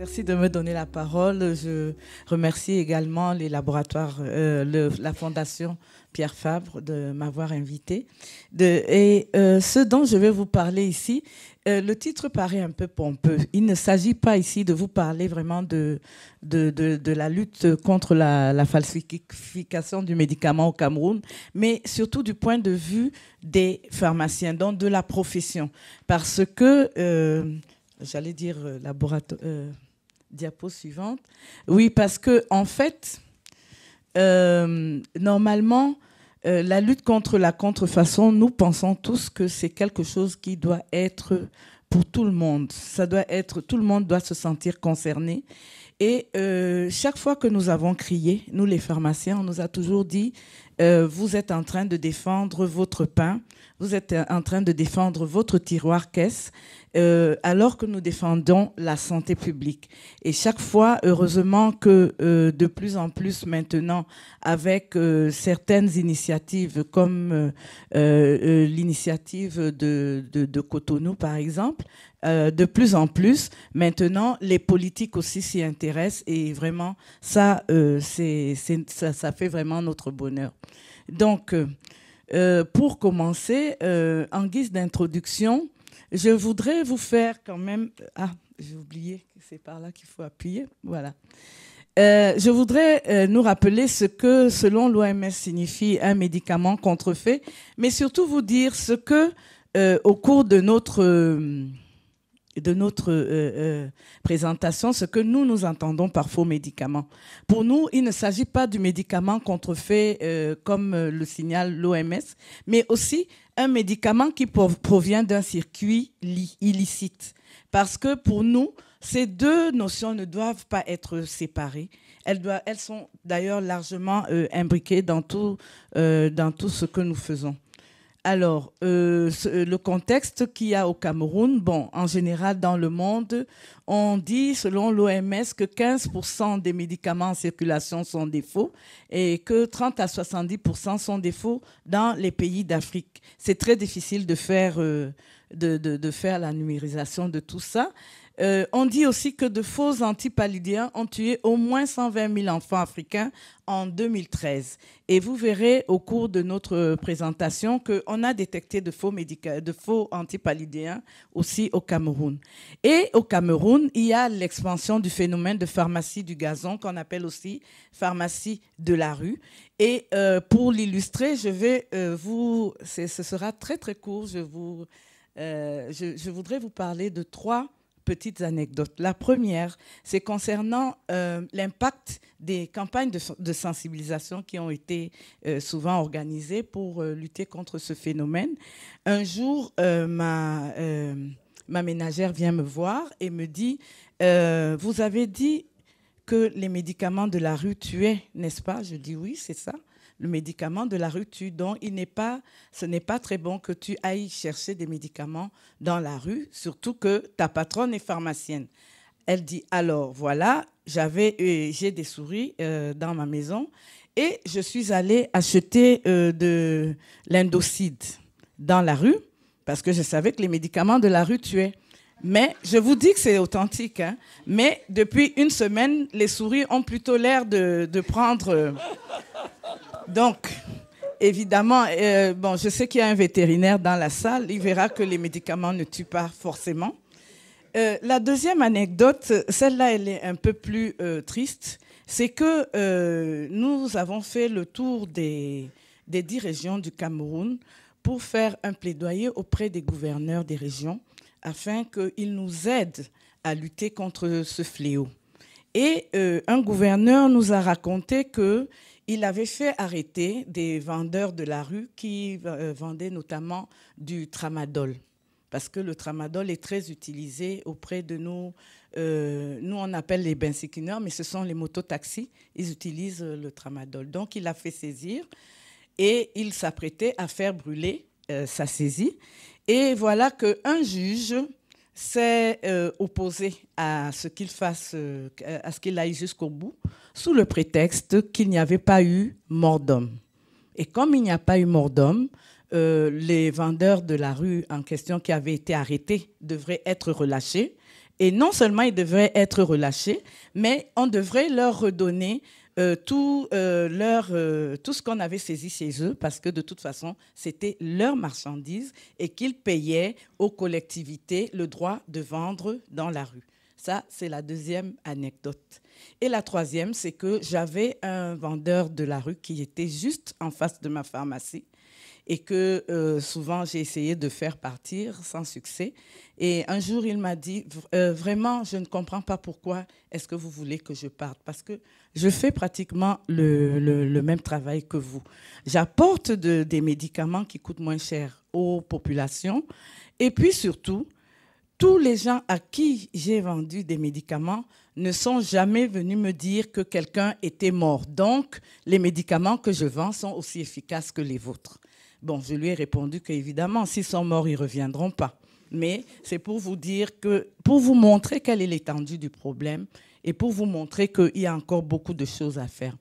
Merci de me donner la parole. Je remercie également les laboratoires, la Fondation Pierre Fabre de m'avoir invité. Ce dont je vais vous parler ici, le titre paraît un peu pompeux. Il ne s'agit pas ici de vous parler vraiment de la lutte contre la falsification du médicament au Cameroun, mais surtout du point de vue des pharmaciens, donc de la profession. Parce que, j'allais dire diapo suivante. Oui, parce que en fait, normalement, la lutte contre la contrefaçon, nous pensons tous que c'est quelque chose qui doit être pour tout le monde. Ça doit être, tout le monde doit se sentir concerné. Et chaque fois que nous avons crié, nous les pharmaciens, on nous a toujours dit vous êtes en train de défendre votre pain, vous êtes en train de défendre votre tiroir caisse, alors que nous défendons la santé publique. Et chaque fois, heureusement que de plus en plus maintenant, avec certaines initiatives comme l'initiative de Cotonou, par exemple, de plus en plus, maintenant, les politiques aussi s'y intéressent et vraiment, ça fait vraiment notre bonheur. Donc, pour commencer, en guise d'introduction, je voudrais vous faire quand même... Ah, j'ai oublié que c'est par là qu'il faut appuyer. Voilà. Je voudrais nous rappeler ce que, selon l'OMS, signifie un médicament contrefait, mais surtout vous dire ce que, au cours de notre présentation, ce que nous entendons par faux médicaments. Pour nous, il ne s'agit pas du médicament contrefait comme le signale l'OMS, mais aussi un médicament qui provient d'un circuit illicite. Parce que pour nous, ces deux notions ne doivent pas être séparées. Elles sont d'ailleurs largement imbriquées dans tout ce que nous faisons. Alors, le contexte qu'il y a au Cameroun, bon, en général dans le monde, on dit, selon l'OMS, que 15% des médicaments en circulation sont des faux et que 30 à 70% sont des faux dans les pays d'Afrique. C'est très difficile de faire la numérisation de tout ça. On dit aussi que de faux antipaludéens ont tué au moins 120 000 enfants africains en 2013. Et vous verrez au cours de notre présentation qu'on a détecté de faux antipaludéens aussi au Cameroun. Et au Cameroun, il y a l'expansion du phénomène de pharmacie du gazon qu'on appelle aussi pharmacie de la rue. Et pour l'illustrer, ce sera très très court. Je voudrais vous parler de 3 petites anecdotes. La première, c'est concernant l'impact des campagnes de sensibilisation qui ont été souvent organisées pour lutter contre ce phénomène. Un jour, ma ménagère vient me voir et me dit « Vous avez dit que les médicaments de la rue tuaient, n'est-ce pas ?» Je dis « Oui, c'est ça. Le médicament de la rue tue, donc ce n'est pas très bon que tu ailles chercher des médicaments dans la rue, surtout que ta patronne est pharmacienne. » Elle dit, alors voilà, j'ai des souris dans ma maison et je suis allée acheter de l'Indocide dans la rue parce que je savais que les médicaments de la rue tuaient. Mais je vous dis que c'est authentique, hein, mais depuis une semaine, les souris ont plutôt l'air de prendre... Donc, évidemment, bon, je sais qu'il y a un vétérinaire dans la salle, il verra que les médicaments ne tuent pas forcément. La deuxième anecdote, celle-là, elle est un peu plus triste, c'est que nous avons fait le tour des 10 régions du Cameroun pour faire un plaidoyer auprès des gouverneurs des régions afin qu'ils nous aident à lutter contre ce fléau. Et un gouverneur nous a raconté qu'il avait fait arrêter des vendeurs de la rue qui vendaient notamment du tramadol. Parce que le tramadol est très utilisé auprès de nous. Nous, on appelle les bensikineurs, mais ce sont les mototaxis. Ils utilisent le tramadol. Donc, il a fait saisir et il s'apprêtait à faire brûler sa saisie. Et voilà qu'un juge s'est opposé à ce qu'il fasse, à ce qu'il aille jusqu'au bout, sous le prétexte qu'il n'y avait pas eu mort d'homme. Et comme il n'y a pas eu mort d'homme, les vendeurs de la rue en question qui avaient été arrêtés devraient être relâchés Et non seulement ils devraient être relâchés, mais on devrait leur redonner tout ce qu'on avait saisi chez eux, parce que de toute façon, c'était leur marchandise et qu'ils payaient aux collectivités le droit de vendre dans la rue. Ça, c'est la deuxième anecdote. Et la troisième, c'est que j'avais un vendeur de la rue qui était juste en face de ma pharmacie et que souvent j'ai essayé de faire partir sans succès. Et un jour, il m'a dit, vraiment, je ne comprends pas pourquoi est-ce que vous voulez que je parte, parce que je fais pratiquement le même travail que vous. J'apporte des médicaments qui coûtent moins cher aux populations. Et puis surtout, tous les gens à qui j'ai vendu des médicaments ne sont jamais venus me dire que quelqu'un était mort. Donc, les médicaments que je vends sont aussi efficaces que les vôtres. Bon, je lui ai répondu qu'évidemment, s'ils sont morts, ils ne reviendront pas. Mais c'est pour vous dire que, pour vous montrer quelle est l'étendue du problème et pour vous montrer qu'il y a encore beaucoup de choses à faire.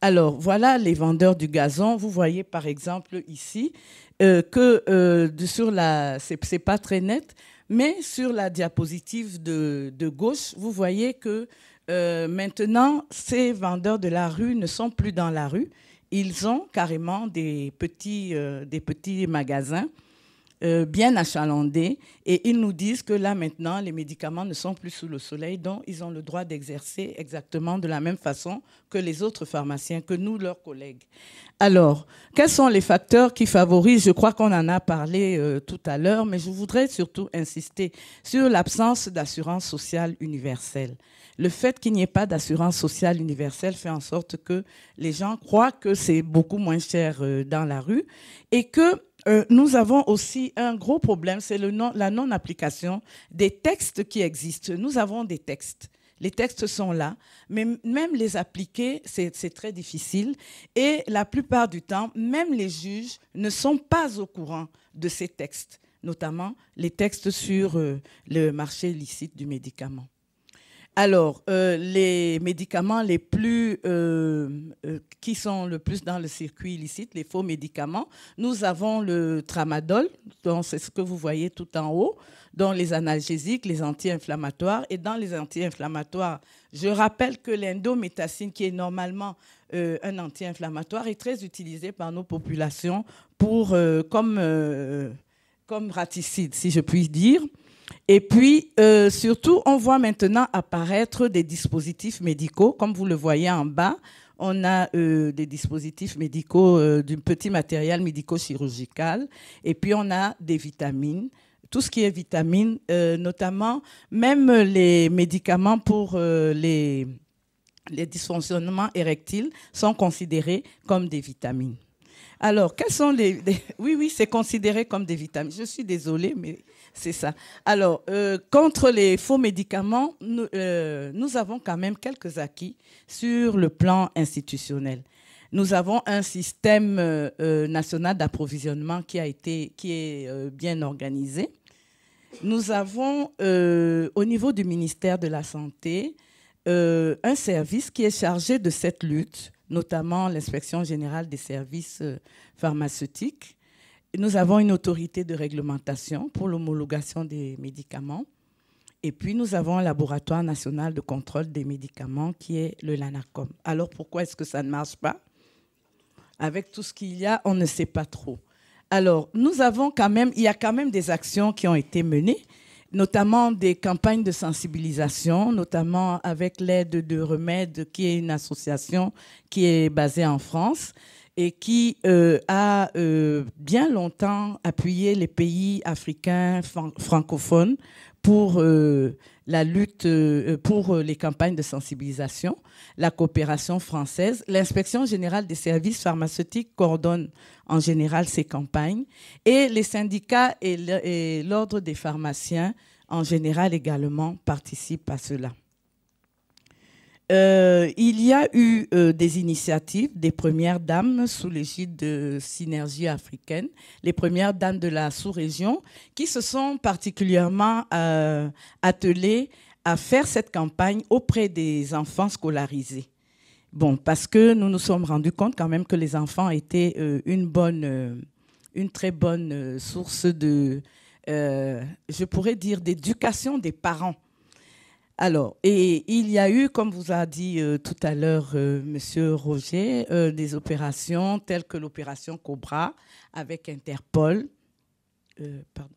Alors, voilà les vendeurs du gazon. Vous voyez, par exemple, ici, sur la... C'est pas très net, mais sur la diapositive de gauche, vous voyez que maintenant, ces vendeurs de la rue ne sont plus dans la rue. Ils ont carrément des petits magasins bien achalandés et ils nous disent que là maintenant, les médicaments ne sont plus sous le soleil, donc ils ont le droit d'exercer exactement de la même façon que les autres pharmaciens, que nous, leurs collègues. Alors, quels sont les facteurs qui favorisent? Je crois qu'on en a parlé tout à l'heure, mais je voudrais surtout insister sur l'absence d'assurance sociale universelle. Le fait qu'il n'y ait pas d'assurance sociale universelle fait en sorte que les gens croient que c'est beaucoup moins cher dans la rue et que nous avons aussi un gros problème, c'est la non-application des textes qui existent. Nous avons des textes. Les textes sont là, mais même les appliquer, c'est très difficile. Et la plupart du temps, même les juges ne sont pas au courant de ces textes, notamment les textes sur le marché illicite du médicament. Alors, les médicaments les plus, qui sont le plus dans le circuit illicite, les faux médicaments, nous avons le tramadol, c'est ce que vous voyez tout en haut, dans les analgésiques, les anti-inflammatoires. Et dans les anti-inflammatoires, je rappelle que l'indométhacine, qui est normalement un anti-inflammatoire, est très utilisé par nos populations comme raticide, si je puis dire. Et puis, surtout, on voit maintenant apparaître des dispositifs médicaux. Comme vous le voyez en bas, on a des dispositifs médicaux, du petit matériel médico-chirurgical. Et puis, on a des vitamines. Tout ce qui est vitamines, notamment même les médicaments pour les dysfonctionnements érectiles sont considérés comme des vitamines. Alors, quels sont Oui, c'est considéré comme des vitamines. Je suis désolée, mais c'est ça. Alors, contre les faux médicaments, nous avons quand même quelques acquis sur le plan institutionnel. Nous avons un système national d'approvisionnement qui est bien organisé. Nous avons, au niveau du ministère de la Santé, un service qui est chargé de cette lutte, notamment l'Inspection générale des services pharmaceutiques. Nous avons une autorité de réglementation pour l'homologation des médicaments. Et puis, nous avons un laboratoire national de contrôle des médicaments qui est le LANACOM. Alors, pourquoi est-ce que ça ne marche pas? Avec tout ce qu'il y a, on ne sait pas trop. Alors, il y a quand même des actions qui ont été menées, notamment des campagnes de sensibilisation, notamment avec l'aide de Remède, qui est une association qui est basée en France et qui a bien longtemps appuyé les pays africains francophones pour la lutte, pour les campagnes de sensibilisation, la coopération française. L'Inspection générale des services pharmaceutiques coordonne en général ces campagnes et les syndicats et l'ordre des pharmaciens en général également participent à cela. Il y a eu des initiatives des premières dames sous l'égide de Synergie africaine, les premières dames de la sous-région, qui se sont particulièrement attelées à faire cette campagne auprès des enfants scolarisés. Bon, parce que nous nous sommes rendus compte quand même que les enfants étaient une très bonne source de, je pourrais dire, d'éducation des parents. Alors, et il y a eu, comme vous a dit tout à l'heure Monsieur Roger, des opérations telles que l'opération Cobra avec Interpol. Pardon.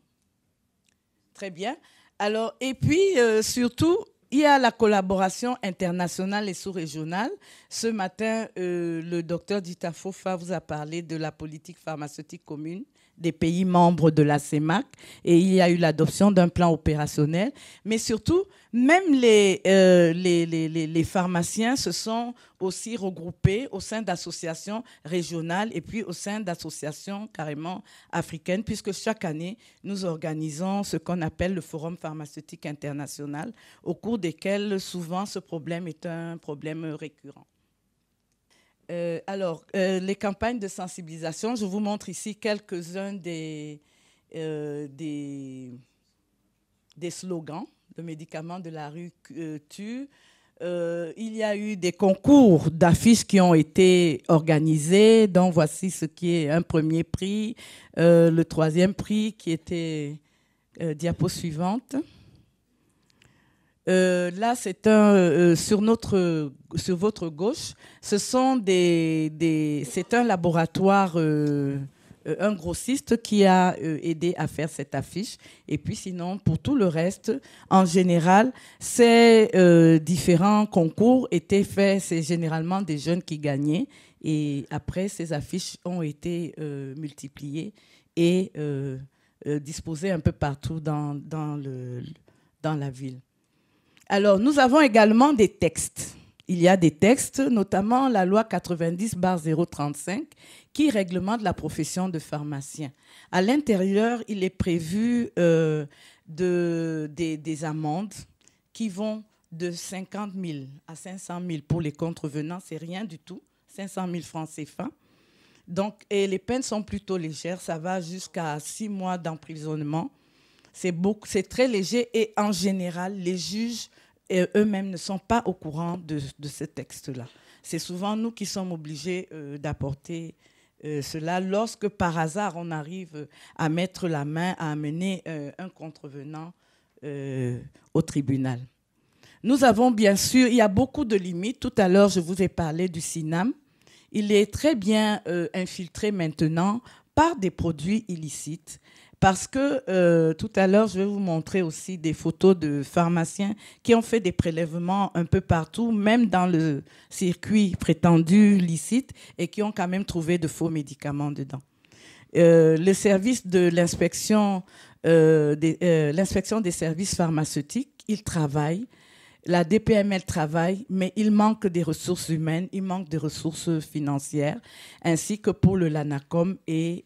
Très bien. Alors, et puis, surtout, il y a la collaboration internationale et sous-régionale. Ce matin, le docteur Dita Fofa vous a parlé de la politique pharmaceutique commune des pays membres de la CEMAC et il y a eu l'adoption d'un plan opérationnel. Mais surtout, même les pharmaciens se sont aussi regroupés au sein d'associations régionales et puis au sein d'associations carrément africaines, puisque chaque année, nous organisons ce qu'on appelle le Forum pharmaceutique international, au cours desquels souvent ce problème est un problème récurrent. Alors, les campagnes de sensibilisation, je vous montre ici quelques-uns des slogans. Le médicament de la rue tue. Il y a eu des concours d'affiches qui ont été organisés. Donc, voici ce qui est un premier prix. Le troisième prix qui était diapo suivante. Là, c'est sur votre gauche, c'est un laboratoire, un grossiste qui a aidé à faire cette affiche. Et puis sinon, pour tout le reste, en général, ces différents concours étaient faits, c'est généralement des jeunes qui gagnaient. Et après, ces affiches ont été multipliées et disposées un peu partout dans la ville. Alors, nous avons également des textes. Il y a des textes, notamment la loi 90/035, qui réglemente la profession de pharmacien. À l'intérieur, il est prévu des amendes qui vont de 50 000 à 500 000 pour les contrevenants. C'est rien du tout, 500 000 francs CFA. Donc, et les peines sont plutôt légères. Ça va jusqu'à 6 mois d'emprisonnement. C'est très léger et en général, les juges eux-mêmes ne sont pas au courant de ce texte-là. C'est souvent nous qui sommes obligés d'apporter cela lorsque par hasard on arrive à mettre la main, à amener un contrevenant au tribunal. Nous avons bien sûr, il y a beaucoup de limites. Tout à l'heure, je vous ai parlé du CINAM. Il est très bien infiltré maintenant par des produits illicites. Parce que tout à l'heure, je vais vous montrer aussi des photos de pharmaciens qui ont fait des prélèvements un peu partout, même dans le circuit prétendu licite, et qui ont quand même trouvé de faux médicaments dedans. Le service de l'inspection des services pharmaceutiques, il travaille. La DPML travaille, mais il manque des ressources humaines, il manque des ressources financières, ainsi que pour le LANACOM. Et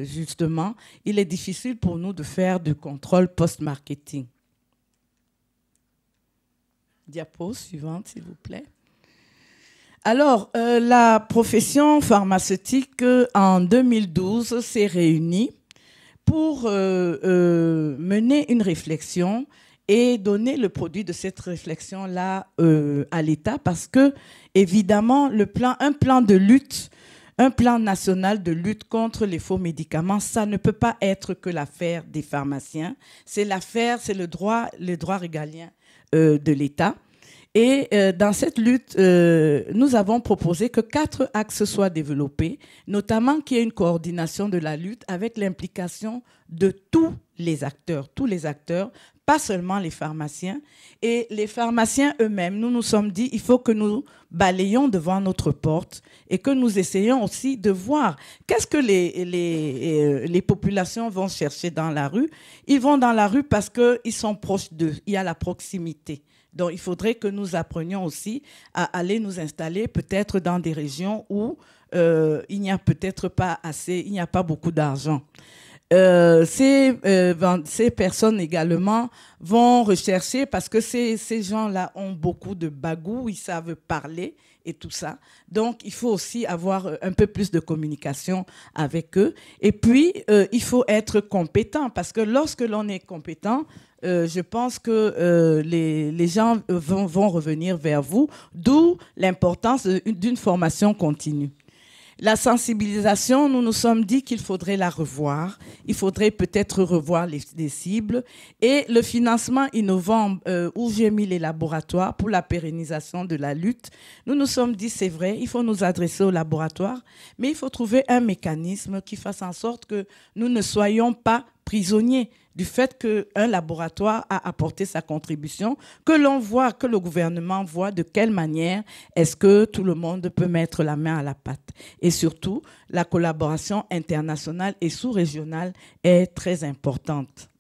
justement, il est difficile pour nous de faire du contrôle post-marketing. Diapo suivante, s'il vous plaît. Alors, la profession pharmaceutique, en 2012, s'est réunie pour mener une réflexion et donner le produit de cette réflexion-là à l'État, parce que, évidemment, un plan de lutte, un plan national de lutte contre les faux médicaments, ça ne peut pas être que l'affaire des pharmaciens. C'est le droit régalien de l'État. Et dans cette lutte, nous avons proposé que 4 axes soient développés, notamment qu'il y ait une coordination de la lutte avec l'implication de tous les acteurs, pas seulement les pharmaciens. Et les pharmaciens eux-mêmes, nous nous sommes dit, il faut que nous balayions devant notre porte et que nous essayions aussi de voir qu'est-ce que les populations vont chercher dans la rue. Ils vont dans la rue parce qu'ils sont proches d'eux, il y a la proximité. Donc, il faudrait que nous apprenions aussi à aller nous installer peut-être dans des régions où il n'y a peut-être pas assez, il n'y a pas beaucoup d'argent. Ces personnes également vont rechercher, parce que ces gens-là ont beaucoup de bagou, ils savent parler et tout ça. Donc, il faut aussi avoir un peu plus de communication avec eux. Et puis, il faut être compétent, parce que lorsque l'on est compétent, je pense que les gens vont revenir vers vous, d'où l'importance d'une formation continue. La sensibilisation, nous nous sommes dit qu'il faudrait la revoir. Il faudrait peut-être revoir les cibles. Et le financement innovant, où j'ai mis les laboratoires pour la pérennisation de la lutte, nous nous sommes dit, c'est vrai, il faut nous adresser aux laboratoires, mais il faut trouver un mécanisme qui fasse en sorte que nous ne soyons pas prisonniers du fait qu'un laboratoire a apporté sa contribution, que l'on voit, que le gouvernement voit de quelle manière est-ce que tout le monde peut mettre la main à la pâte. Et surtout, la collaboration internationale et sous-régionale est très importante.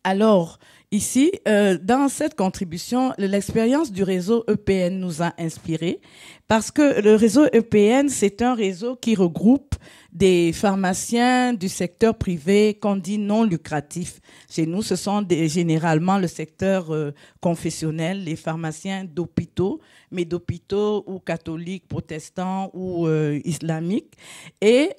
Alors, ici, dans cette contribution, l'expérience du réseau EPN nous a inspirés parce que le réseau EPN, c'est un réseau qui regroupe des pharmaciens du secteur privé qu'on dit non lucratif. Chez nous, ce sont généralement le secteur confessionnel, les pharmaciens d'hôpitaux, mais d'hôpitaux ou catholiques, protestants ou islamiques. Et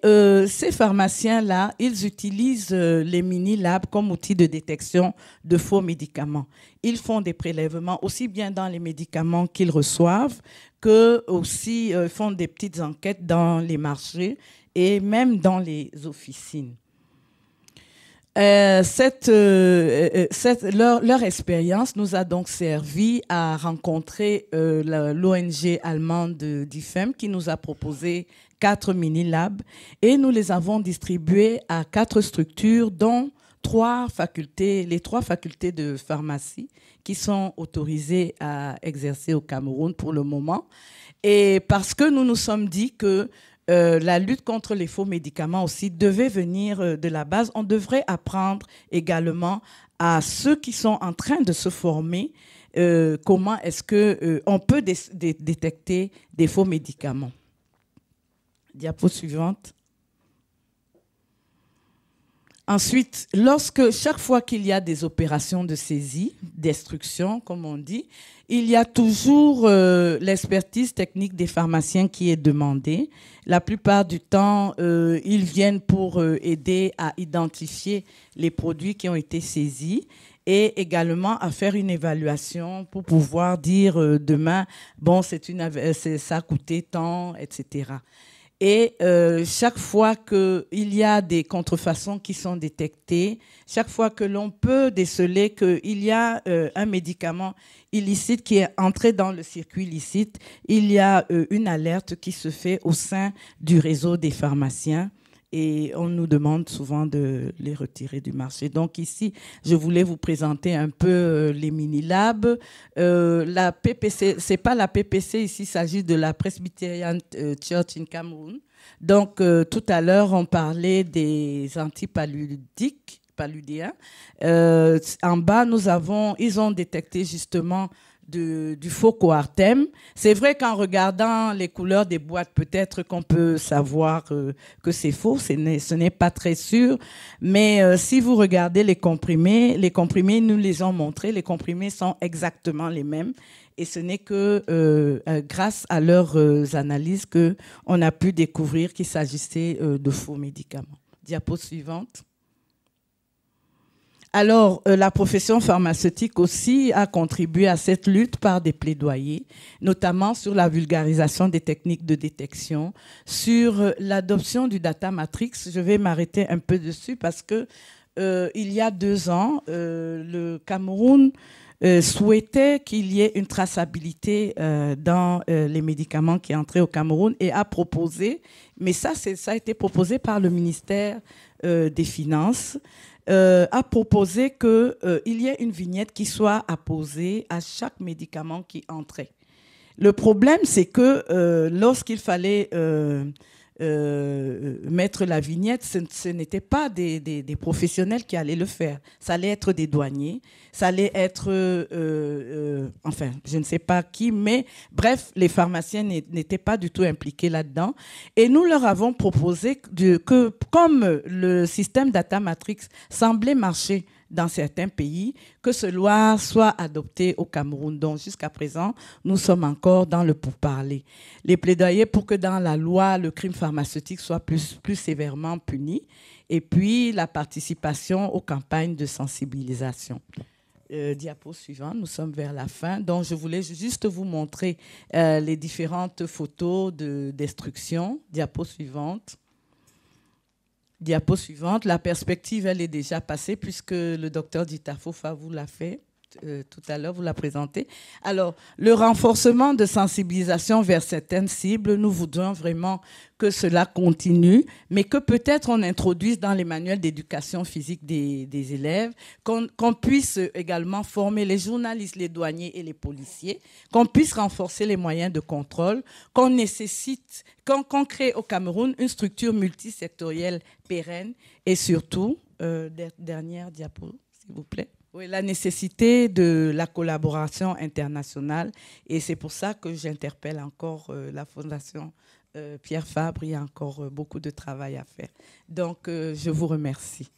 ces pharmaciens-là, ils utilisent les mini-labs comme outil de détection de faux médicaments. Ils font des prélèvements aussi bien dans les médicaments qu'ils reçoivent que aussi font des petites enquêtes dans les marchés et même dans les officines. Leur expérience nous a donc servi à rencontrer l'ONG allemande d'IFEM qui nous a proposé 4 mini-labs et nous les avons distribués à 4 structures dont les 3 facultés de pharmacie qui sont autorisées à exercer au Cameroun pour le moment. Et parce que nous nous sommes dit que la lutte contre les faux médicaments aussi devait venir de la base. On devrait apprendre également à ceux qui sont en train de se former comment est-ce qu'on peut détecter des faux médicaments. Diapo suivante. Ensuite, chaque fois qu'il y a des opérations de saisie, destruction, comme on dit, il y a toujours l'expertise technique des pharmaciens qui est demandée. La plupart du temps, ils viennent pour aider à identifier les produits qui ont été saisis et également à faire une évaluation pour pouvoir dire demain, bon, ça a coûté tant, etc. Et chaque fois qu'il y a des contrefaçons qui sont détectées, chaque fois que l'on peut déceler qu'il y a un médicament illicite qui est entré dans le circuit licite, il y a une alerte qui se fait au sein du réseau des pharmaciens. Et on nous demande souvent de les retirer du marché. Donc ici, je voulais vous présenter un peu les mini-labs. La PPC, c'est pas la PPC ici, il s'agit de la Presbyterian Church in Cameroon. Donc tout à l'heure, on parlait des antipaludiques, paludéens. En bas, ils ont détecté justement du faux coartem. C'est vrai qu'en regardant les couleurs des boîtes, peut-être qu'on peut savoir que c'est faux, ce n'est pas très sûr, mais si vous regardez les comprimés, nous les ont montrés, les comprimés sont exactement les mêmes et ce n'est que grâce à leurs analyses qu'on a pu découvrir qu'il s'agissait de faux médicaments. Diapo suivante. Alors, la profession pharmaceutique aussi a contribué à cette lutte par des plaidoyers, notamment sur la vulgarisation des techniques de détection, sur l'adoption du data matrix. Je vais m'arrêter un peu dessus parce que il y a 2 ans, le Cameroun souhaitait qu'il y ait une traçabilité dans les médicaments qui entraient au Cameroun et a proposé, mais ça a été proposé par le ministère des Finances, a proposé qu'il y ait une vignette qui soit apposée à chaque médicament qui entrait. Le problème, c'est que lorsqu'il fallait mettre la vignette, ce n'était pas des professionnels qui allaient le faire. Ça allait être des douaniers, ça allait être, enfin, je ne sais pas qui, mais bref, les pharmaciens n'étaient pas du tout impliqués là-dedans. Et nous leur avons proposé que, comme le système Data Matrix semblait marcher dans certains pays, que ce loi soit adopté au Cameroun. Donc, jusqu'à présent, nous sommes encore dans le pourparler. Les plaidoyers pour que dans la loi, le crime pharmaceutique soit plus sévèrement puni. Et puis, la participation aux campagnes de sensibilisation. Diapo suivante, nous sommes vers la fin. Donc, je voulais juste vous montrer les différentes photos de destruction. Diapo suivante. Diapo suivante. La perspective, elle est déjà passée puisque le docteur Ditafofa vous l'a fait. Tout à l'heure, vous l'a présenté. Alors, le renforcement de sensibilisation vers certaines cibles, nous voudrions vraiment que cela continue, mais que peut-être on introduise dans les manuels d'éducation physique des élèves, qu'on puisse également former les journalistes, les douaniers et les policiers, qu'on puisse renforcer les moyens de contrôle, qu'on crée au Cameroun une structure multisectorielle pérenne et surtout, dernière diapo, s'il vous plaît. Oui, la nécessité de la collaboration internationale et c'est pour ça que j'interpelle encore la Fondation Pierre Fabre. Il y a encore beaucoup de travail à faire. Donc, je vous remercie.